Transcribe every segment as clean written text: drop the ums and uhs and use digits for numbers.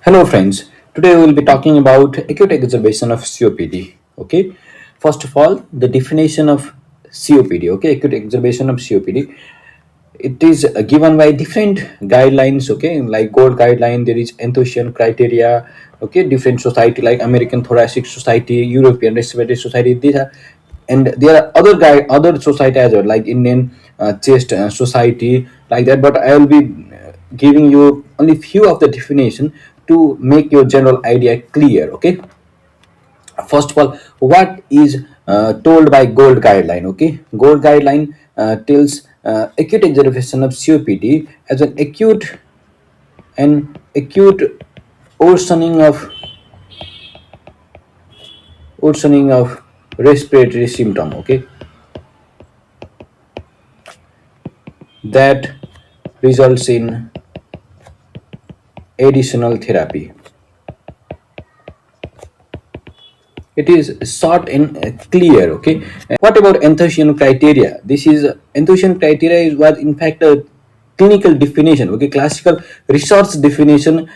Hello friends, today we will be talking about acute exacerbation of COPD. Okay, first of all, the definition of COPD. Okay, acute exacerbation of COPD. It is given by different guidelines. Okay, like gold guideline, there is enthusiasm criteria. Okay, different society like American Thoracic Society, European Respiratory Society. These are, and there are other society as well, like Indian Chest Society, like that. But I will be giving you only few of the definition to make your general idea clear. Okay, first of all, what is told by gold guideline? Okay, gold guideline tells acute exacerbation of COPD as an acute worsening of respiratory symptom. Okay, that results in additional therapy. It is short and clear. Okay, what about enthusiasm criteria? This is enthusiasm criteria is what in fact a clinical definition. Okay, classical research definition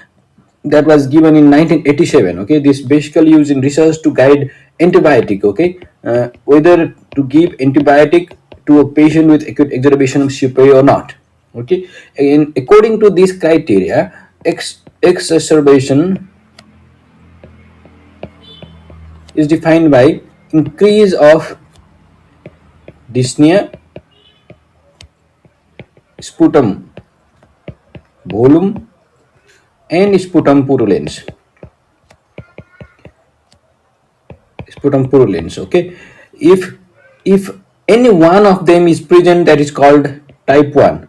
that was given in 1987. Okay, this basically used in research to guide antibiotic. Okay, whether to give antibiotic to a patient with acute exacerbation of COPD or not. Okay, and according to this criteria, exacerbation is defined by increase of dyspnea, sputum volume, and sputum purulence. Okay, if any one of them is present, that is called type 1.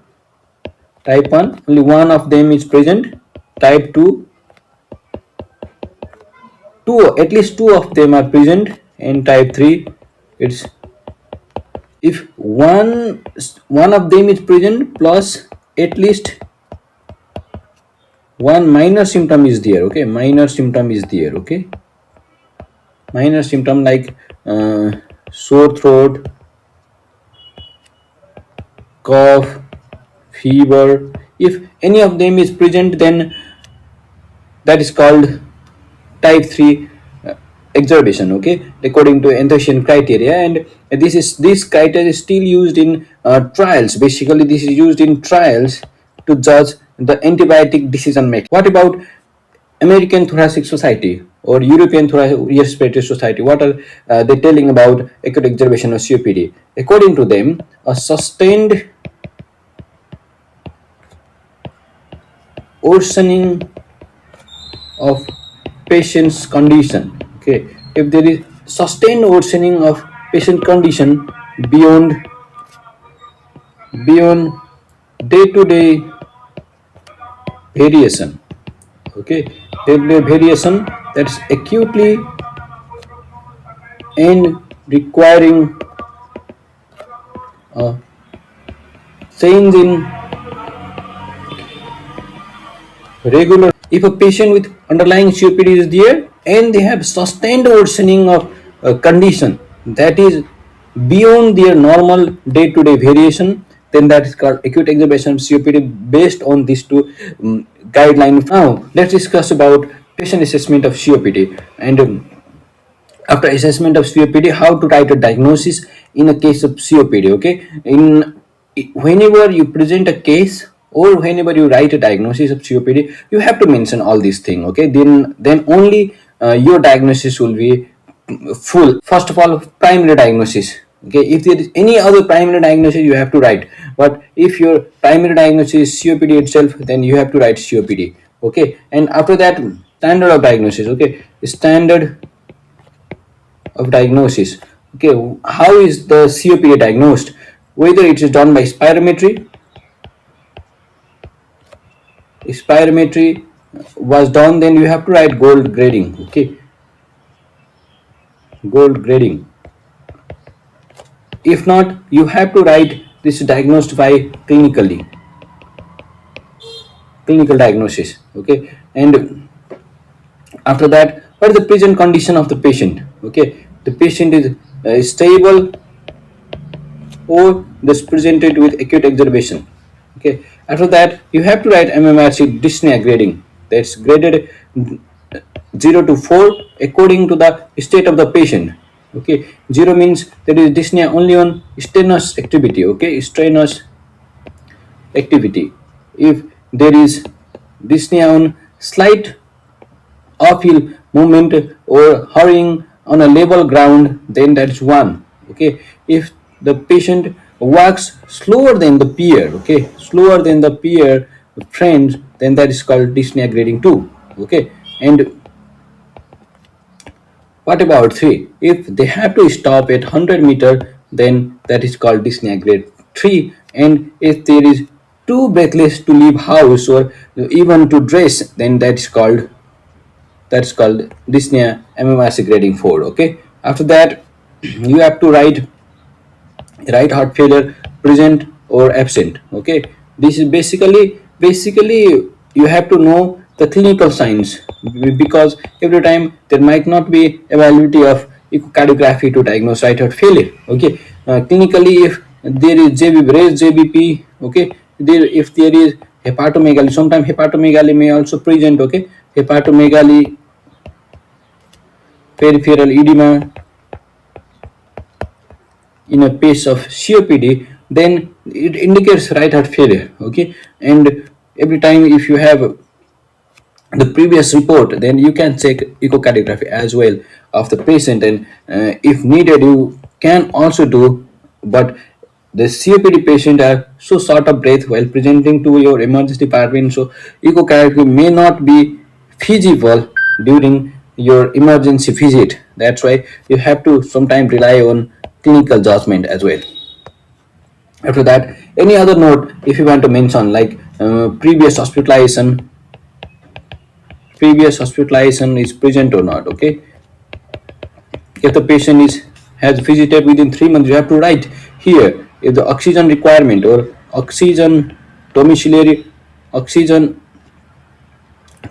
Type 1, only one of them is present. Type 2, at least two of them are present. And type 3, it's if one of them is present plus at least one minor symptom is there. Okay, minor symptom is there. Okay, minor symptom like sore throat, cough, fever. If any of them is present, then that is called type 3 exacerbation. Okay, according to enthusiasm criteria. And this criteria is still used in trials. Basically, this is used in trials to judge the antibiotic decision making. What about American Thoracic Society or European Thoracic Respiratory Society? What are they telling about acute exacerbation of COPD? According to them, a sustained worsening of patient's condition. Okay, if there is sustained worsening of patient condition beyond day-to-day variation. Okay, day-to-day variation that's acutely and requiring a change in regular. If a patient with underlying COPD is there and they have sustained worsening of condition that is beyond their normal day-to-day variation, then that is called acute exacerbation of COPD based on these two guidelines. Now let's discuss about patient assessment of COPD, and after assessment of COPD, how to write a diagnosis in a case of COPD. Okay, whenever you present a case or whenever you write a diagnosis of COPD, you have to mention all these things. Okay, then only your diagnosis will be full. First of all, primary diagnosis. Okay, if there is any other primary diagnosis, you have to write. But if your primary diagnosis is COPD itself, then you have to write COPD. Okay, and after that, standard of diagnosis. Okay, standard of diagnosis. Okay, how is the COPD diagnosed? Whether it is done by spirometry was done, then you have to write gold grading. Okay, gold grading. If not, you have to write this diagnosed by clinical diagnosis. Okay, and after that, what is the present condition of the patient? Okay, the patient is stable or this presented with acute exacerbation. Okay, after that, you have to write MMRC dyspnea grading. That's graded 0 to 4 according to the state of the patient. Okay, 0 means there is dyspnea only on strenuous activity. Okay, strenuous activity. If there is dyspnea on slight uphill movement or hurrying on a level ground, then that's 1. Okay, if the patient walks slower than the peer, okay, slower than the peer friends, then that is called dyspnea grading 2. Okay, and what about 3? If they have to stop at 100-meter, then that is called dyspnea grade 3. And if there is too breathless to leave house or even to dress, then that's called dyspnea MMRC grading 4. Okay. After that, you have to write right heart failure present or absent. Okay, this is basically you have to know the clinical signs, because every time there might not be availability of echocardiography to diagnose right heart failure. Okay, clinically if there is raised jbp, okay, there if there is hepatomegaly, sometimes hepatomegaly may also present. Okay, hepatomegaly, peripheral edema in a pace of COPD, then it indicates right heart failure. Okay, and every time if you have the previous report, then you can check echocardiography as well of the patient, and if needed, you can also do. But the COPD patient are so short of breath while presenting to your emergency department, so echocardiography may not be feasible during your emergency visit. That's why you have to sometimes rely on clinical judgment as well. After that, any other note if you want to mention, like previous hospitalization is present or not. Okay, if the patient is has visited within 3 months, you have to write here if the oxygen requirement or oxygen domiciliary oxygen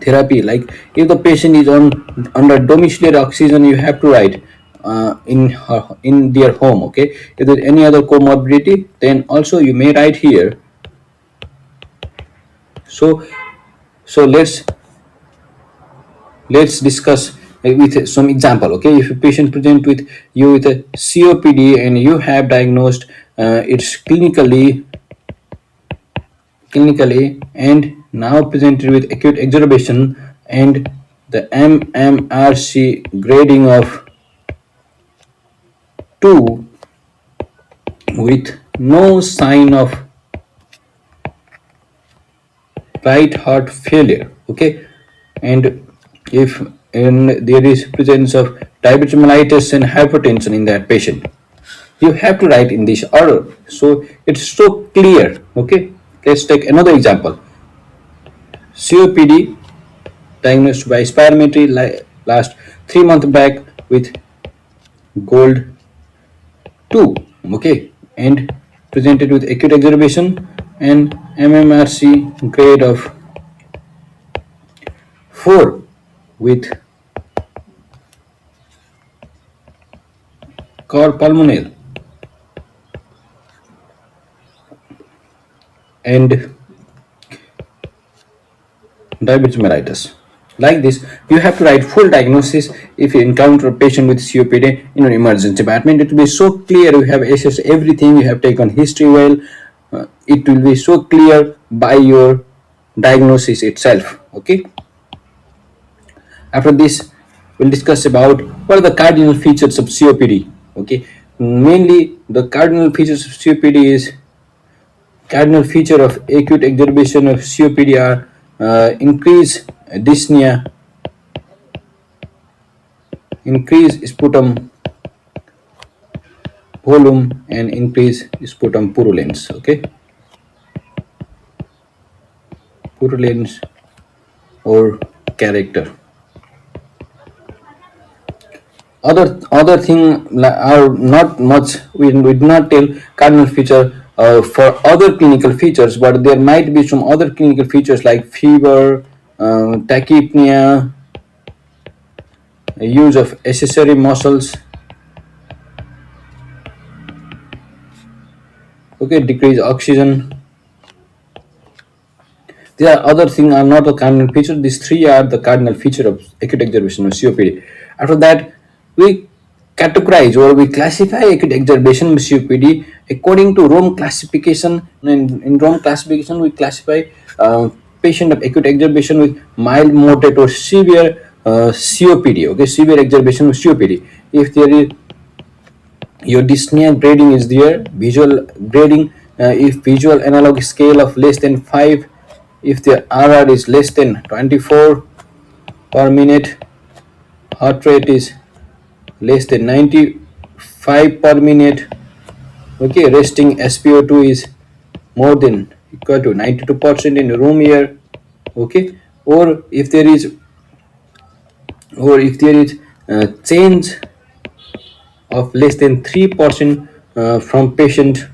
therapy, like if the patient is on under domiciliary oxygen, you have to write in their home. Okay, if there's any other comorbidity, then also you may write here. So so let's discuss with some example. Okay, if a patient present with you with a COPD and you have diagnosed it's clinically and now presented with acute exacerbation, and the MMRC grading of 2 with no sign of right heart failure. Okay, and if and there is presence of diabetes mellitus and hypertension in that patient, you have to write in this order, so it's so clear. Okay, let's take another example. COPD diagnosed by spirometry last 3 months back with gold 2. Okay, and presented with acute exacerbation and MMRC grade of 4 with cor pulmonale and diabetes mellitus. Like this, you have to write full diagnosis if you encounter a patient with COPD in an emergency department. It will be so clear. You have assessed everything. You have taken history well. It will be so clear by your diagnosis itself. Okay. After this, we'll discuss about what are the cardinal features of COPD. Okay. Mainly, the cardinal features of COPD is cardinal feature of acute exacerbation of COPD are increased dyspnea, increase sputum volume, and increase sputum purulence. Okay, purulence or character. Other thing are not much. We do not tell cardinal feature for other clinical features, but there might be some other clinical features like fever, tachypnea, use of accessory muscles. Okay, decrease oxygen. There are other things are not the cardinal feature. These three are the cardinal feature of acute exacerbation of COPD. After that, we categorize or we classify acute exacerbation of COPD according to Rome classification. In Rome classification, we classify patient of acute exacerbation with mild, moderate, or severe COPD. Okay, severe exacerbation of COPD. If there is your dyspnea grading is there, visual grading, if visual analog scale of less than 5, if the RR is less than 24 per minute, heart rate is less than 95 per minute, okay, resting SpO2 is more than equal to 92% in room air, okay, or if there is change of less than 3% from patient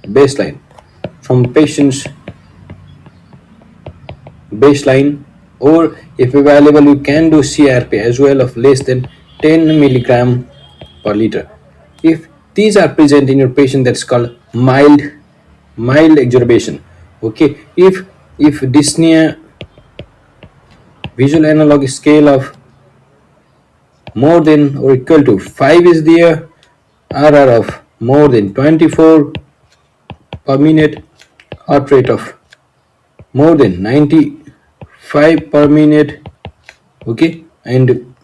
baseline, from patient's baseline, or if available you can do CRP as well of less than 10 milligram per liter. If these are present in your patient, that's called mild exacerbation. Okay, if dyspnea visual analog scale of more than or equal to 5 is there, RR of more than 24 per minute, heart rate of more than 95 per minute, okay, and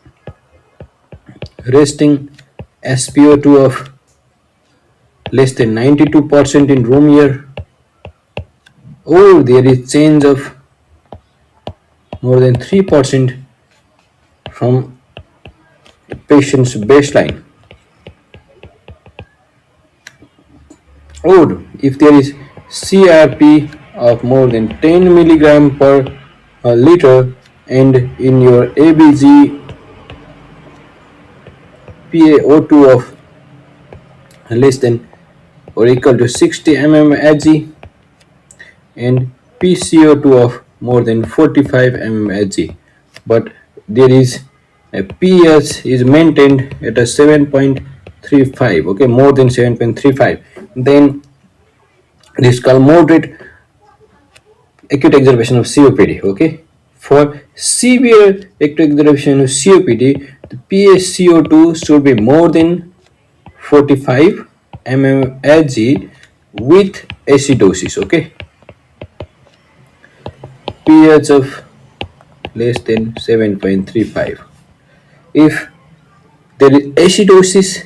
resting SpO2 of less than 92% in room air, or there is change of more than 3% from the patient's baseline, or if there is CRP of more than 10 milligram per liter, and in your ABG PaO2 of less than or equal to 60 mmHg, and PCO2 of more than 45 mmHg, but there is a pH is maintained at a 7.35, okay, more than 7.35, then this is called moderate acute exacerbation of COPD. Okay, for severe acute exacerbation of COPD, the PaCO2 should be more than 45 mmHg with acidosis. Okay, pH of less than 7.35. If there is acidosis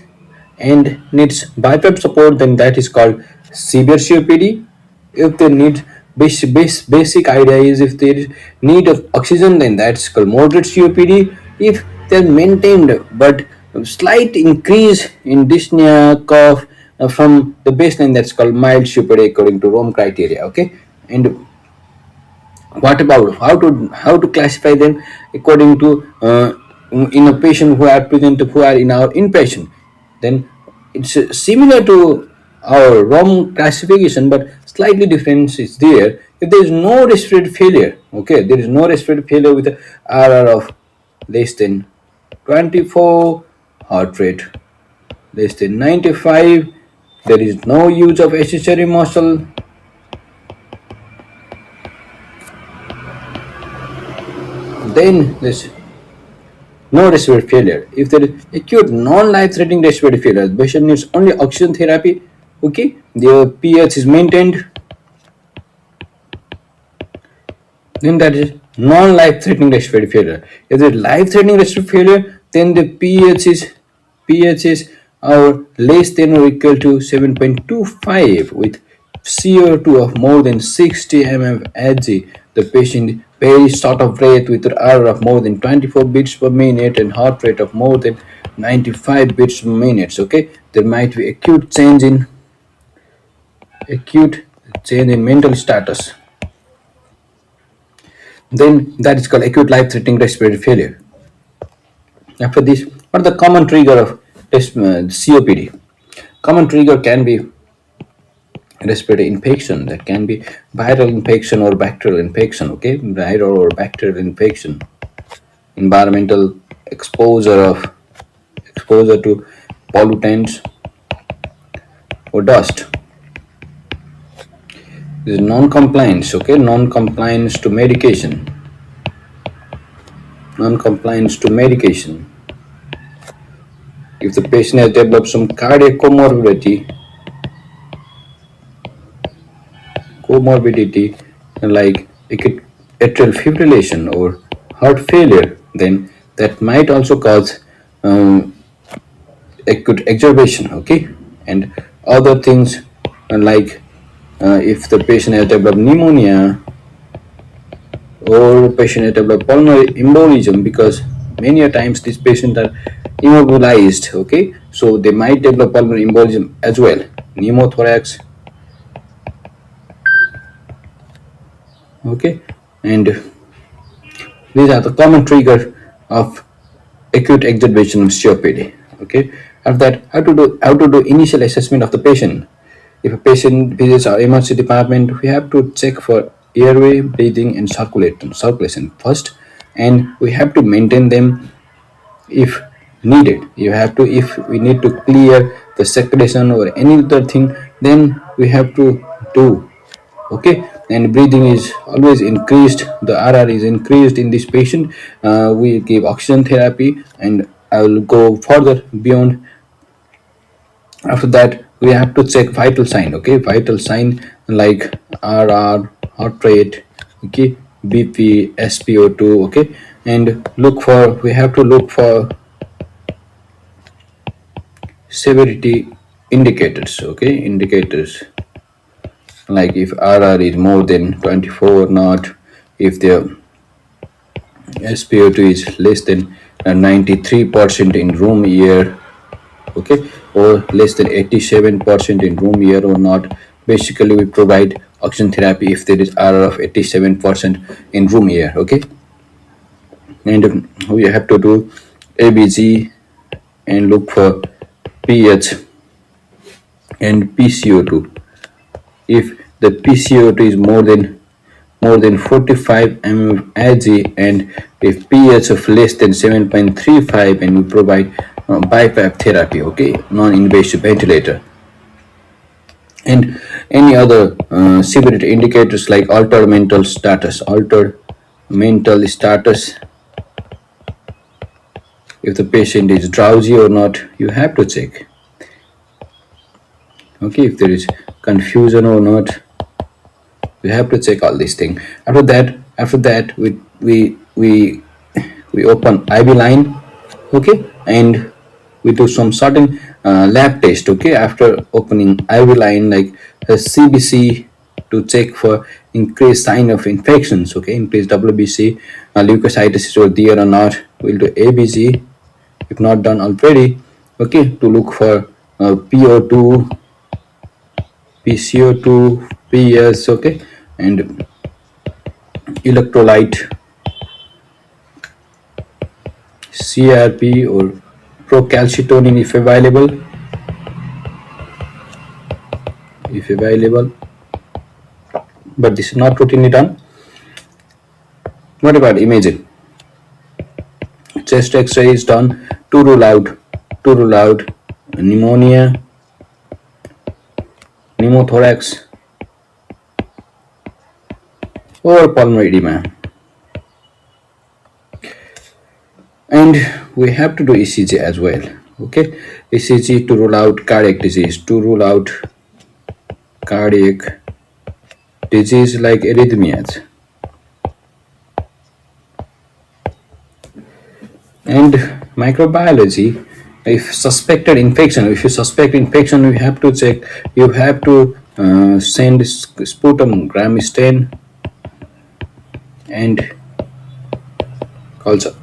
and needs BiPAP support, then that is called severe COPD. If they need basic idea is if there is need of oxygen, then that's called moderate COPD. If they're maintained but slight increase in dyspnea, cough from the baseline, that's called mild COPD according to Rome criteria. Okay, and what about how to classify them according to in a patient who are present who are in our inpatient, then it's similar to our ROM classification, but slightly difference is there. If there is no respiratory failure, okay, there is no respiratory failure with a RR of less than 24, heart rate less than 95, there is no use of accessory muscle, then this no respiratory failure. If there is acute non-life-threatening respiratory failure, the patient needs only oxygen therapy. Okay, the pH is maintained. Then that is non-life-threatening respiratory failure. If there is life-threatening respiratory failure, then the pH is less than or equal to 7.25 with CO2 of more than 60 mmHg. The patient very short of breath with an R of more than 24 beats per minute and heart rate of more than 95 beats per minute. Okay, there might be acute change in mental status. Then that is called acute life-threatening respiratory failure. After this, what are the common trigger of COPD? Common trigger can be respiratory infection, that can be viral infection or bacterial infection. Okay, viral or bacterial infection, environmental exposure to pollutants or dust. is non-compliance. Okay, non-compliance to medication. Non-compliance to medication. If the patient has developed some cardiac comorbidity like acute atrial fibrillation or heart failure, then that might also cause um, acute exacerbation. Okay, and other things like if the patient has developed pneumonia or patient has developed pulmonary embolism, because many a times these patients are immobilized. Okay, so they might develop pulmonary embolism as well, pneumothorax. Okay, and these are the common trigger of acute exacerbation of COPD. Okay, after that, how to do initial assessment of the patient. If a patient visits our emergency department, we have to check for airway, breathing, and circulation first, and we have to maintain them if needed. You have to, if we need to clear the circulation or any other thing, then we have to do. Okay, and breathing is always increased, the RR is increased in this patient. We give oxygen therapy, and I will go further beyond. After that, we have to check vital sign. Okay, vital sign like RR, heart rate, okay, BP, SpO2. Okay, and look for, we have to look for severity indicators. Okay, indicators like if RR is more than 24 or not, if the SpO2 is less than 93% in room air, okay, or less than 87% in room air or not. Basically, we provide oxygen therapy if there is RR of 87% in room air. Okay, and we have to do ABG and look for pH and PCO2. If the PCO2 is more than 45 mmHg, and if pH of less than 7.35, and we provide BiPAP therapy. Okay, non-invasive ventilator. And any other severity indicators like altered mental status. If the patient is drowsy or not, you have to check. Okay, if there is confusion or not, we have to check all these things. After that, we open IV line. Okay, and we do some certain lab test. Okay, after opening IV line like CBC to check for increased sign of infections. Okay, increased WBC, leukocytosis or there or not. We'll do ABG if not done already. Okay, to look for PO2, PCO2, PS. Okay, and electrolyte, CRP or procalcitonin if available, but this is not routinely done. What about imaging? Chest X-ray is done to rule out pneumonia, pneumothorax, or pulmonary edema. And we have to do ECG as well. Okay, ECG to rule out cardiac disease, like arrhythmias. And microbiology, if you suspect infection, we have to check. You have to send sputum gram stain and culture.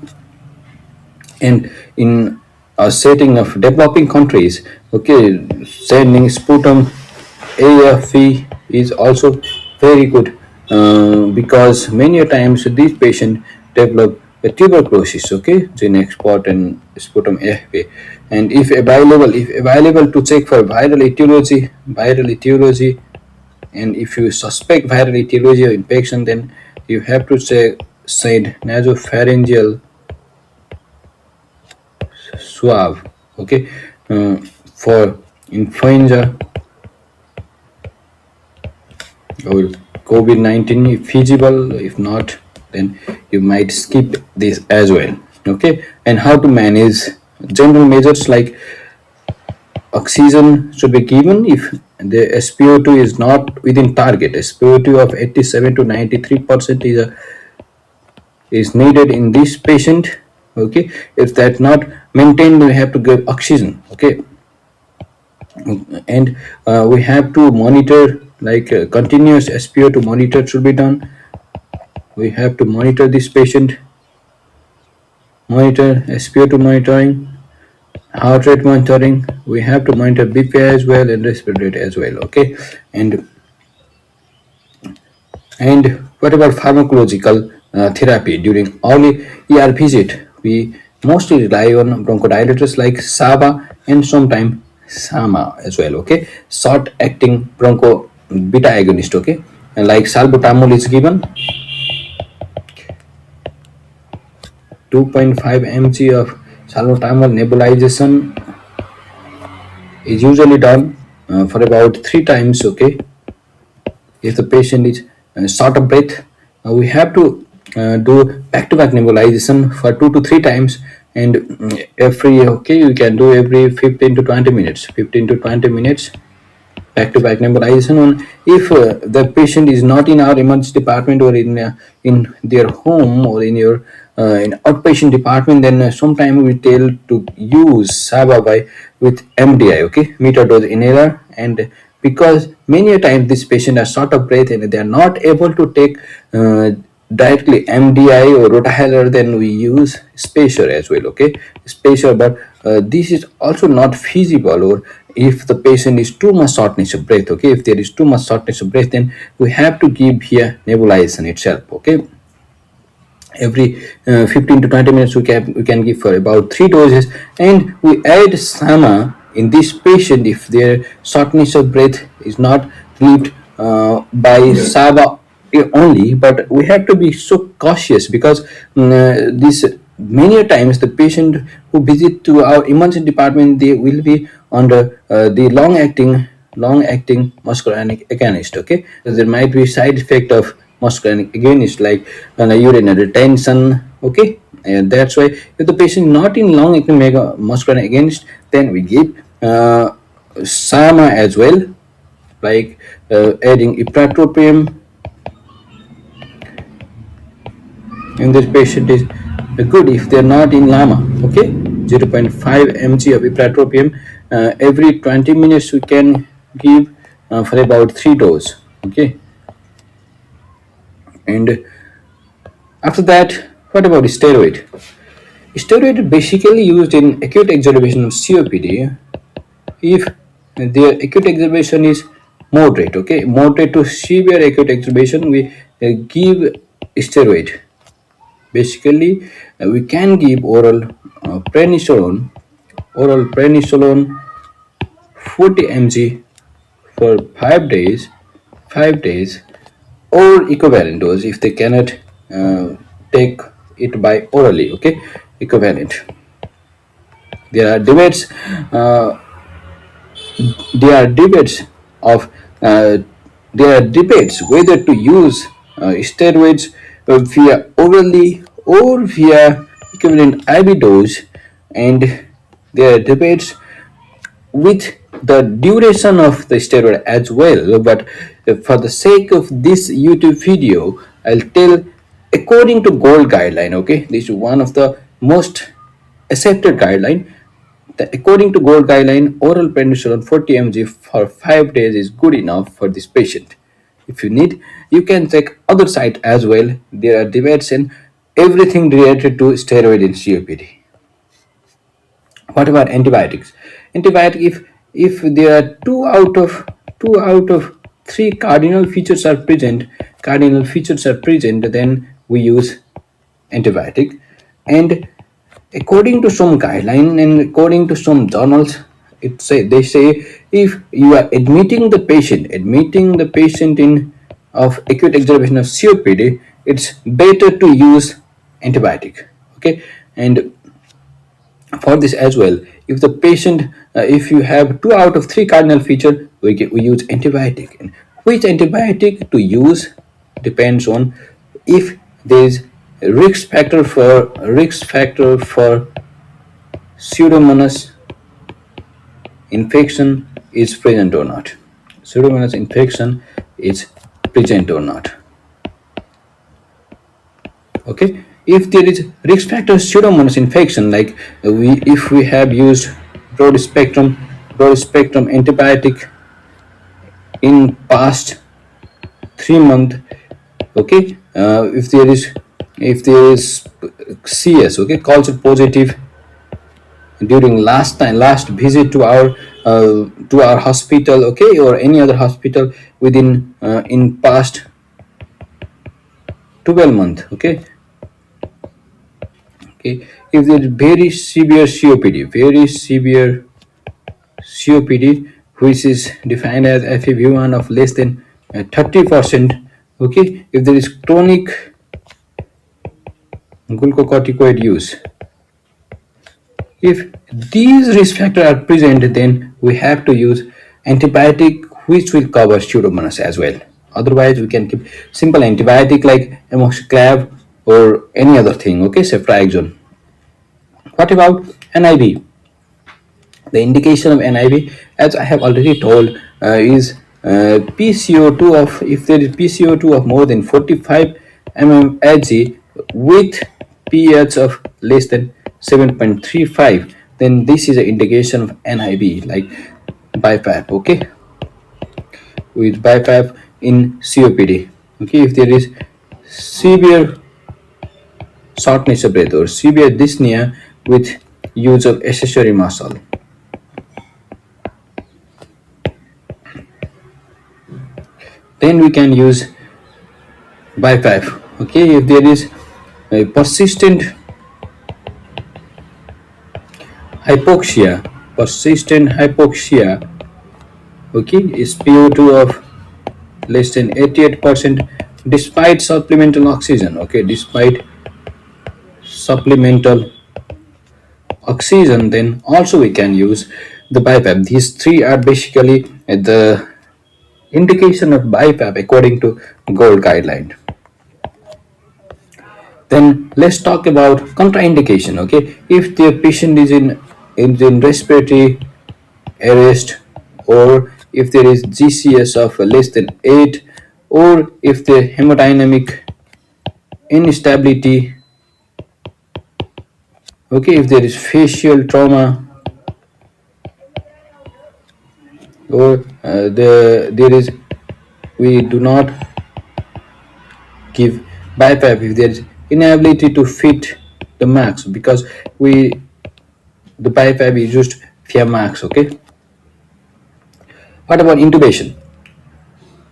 And in a setting of developing countries, okay, sending sputum AFE is also very good, because many a times these patients develop a tuberculosis. Okay, gene export and sputum AFE, and if available to check for viral etiology, and if you suspect viral etiology or infection, then you have to send nasopharyngeal swab. Okay, for influenza or COVID-19 if feasible. If not, then you might skip this as well. Okay, and how to manage general measures like oxygen should be given if the SpO2 is not within target. SpO2 of 87 to 93% is needed in this patient. Okay, if that's not maintained, we have to give oxygen. Okay, and we have to monitor like continuous SpO2 monitor should be done. We have to monitor this patient, monitor SpO2 monitoring, heart rate monitoring. We have to monitor BPI as well and respiratory rate as well. Okay, and what about pharmacological therapy during early ER visit? We mostly rely on bronchodilators like SABA and sometimes SAMA as well. Okay, short-acting broncho beta agonist. Okay, and like salbutamol is given 2.5 mg of salbutamol nebulization is usually done for about 3 times. Okay, if the patient is short of breath, we have to do back-to-back nebulization for 2 to 3 times, and every okay you can do every 15 to 20 minutes, 15 to 20 minutes back-to-back nebulization. On if the patient is not in our emergency department or in their home or in your in outpatient department, then sometime we tell to use SABA by with MDI, okay, meter dose inhaler. And because many a times this patient are short of breath and they are not able to take directly MDI or rotahilar, then we use spacer as well. Okay, spacer, but this is also not feasible, or if the patient is too much shortness of breath. Okay, if there is too much shortness of breath, then we have to give here nebulization itself. Okay, every 15 to 20 minutes we can give for about 3 doses, and we add SAMA in this patient if their shortness of breath is not relieved by SABA only. But we have to be so cautious because this many times the patient who visit to our emergency department, they will be under the long acting muscarinic agonist. Okay, there might be side effect of muscarinic agonist like urinary retention. Okay, and that's why if the patient not in long acting muscarinic agonist, then we give SAMA as well, like adding ipratropium in this patient is good if they're not in LAMA. Okay, 0.5 mg of ipratropium every 20 minutes we can give for about 3 doses. Okay, and after that, what about steroid? Steroid basically used in acute exacerbation of COPD if their acute exacerbation is moderate. Okay, moderate to severe acute exacerbation, we give steroid. Basically, we can give oral prednisolone 40 mg for 5 days, or equivalent dose if they cannot take it by orally. Okay, equivalent. There are debates. There are debates of there are debates whether to use steroids via orally or via equivalent IV dose, and there are debates with the duration of the steroid as well. But for the sake of this YouTube video, I'll tell according to gold guideline. Okay, this is one of the most accepted guideline. According to gold guideline, oral prednisolone 40 mg for 5 days is good enough for this patient. If you need, you can check other site as well. There are debates and everything related to steroid in COPD. What about antibiotics? Antibiotic, if there are two out of three cardinal features are present, then we use antibiotic. And according to some guideline and according to some journals, they say if you are admitting the patient in of acute exacerbation of COPD, it's better to use antibiotic. Okay, and for this as well, if the patient if you have 2 out of 3 cardinal feature, we use antibiotic. And Which antibiotic to use depends on if there is a risk factor for pseudomonas infection is present or not. Pseudomonas infection is present or not. Okay, if there is risk factor pseudomonas infection, like if we have used broad spectrum antibiotic in past 3 months, okay, if there is CS, okay, culture positive during last visit to our hospital, okay, or any other hospital within in past 12 months, okay. Okay, if there is very severe COPD, which is defined as FEV1 of less than 30%, okay, if there is chronic glucocorticoid use, if these risk factors are present, then we have to use antibiotic which will cover pseudomonas as well. Otherwise, we can keep simple antibiotic like amoxiclav or any other thing, okay, ceftriaxone. What about NIV? The indication of NIV, as I have already told, is PCO2 of, if there is PCO2 of more than 45 mmHg with pH of less than 7.35, then this is an indication of NIV, like BiPAP, okay, with BiPAP in COPD. Okay, if there is severe shortness of breath or severe dyspnea with use of accessory muscle, then we can use BiPAP. Okay, if there is a persistent hypoxia, okay, is PO2 of less than 88% despite supplemental oxygen, okay, despite supplemental oxygen, then also we can use the BiPAP. These three are basically the indication of BiPAP according to gold guideline. Then let's talk about contraindication. Okay, if the patient is in respiratory arrest, or if there is GCS of less than 8, or if the hemodynamic instability, okay, if there is facial trauma, or there is, we do not give BiPAP if there is inability to fit the max, because the BiPAP is used via max. Okay, what about intubation?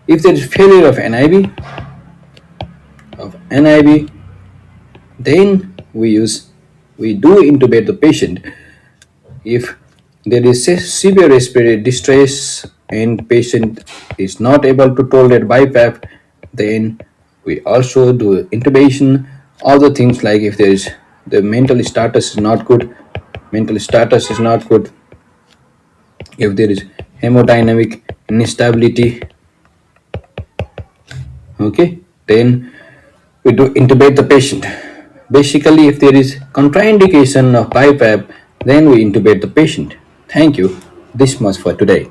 If there is failure of NIV, then we do intubate the patient. If there is severe respiratory distress and patient is not able to tolerate BiPAP, then we also do intubation. Other things like if there is the mental status is not good, if there is hemodynamic instability, okay, then we do intubate the patient. Basically, if there is contraindication of BiPAP, then we intubate the patient. Thank you. This much for today.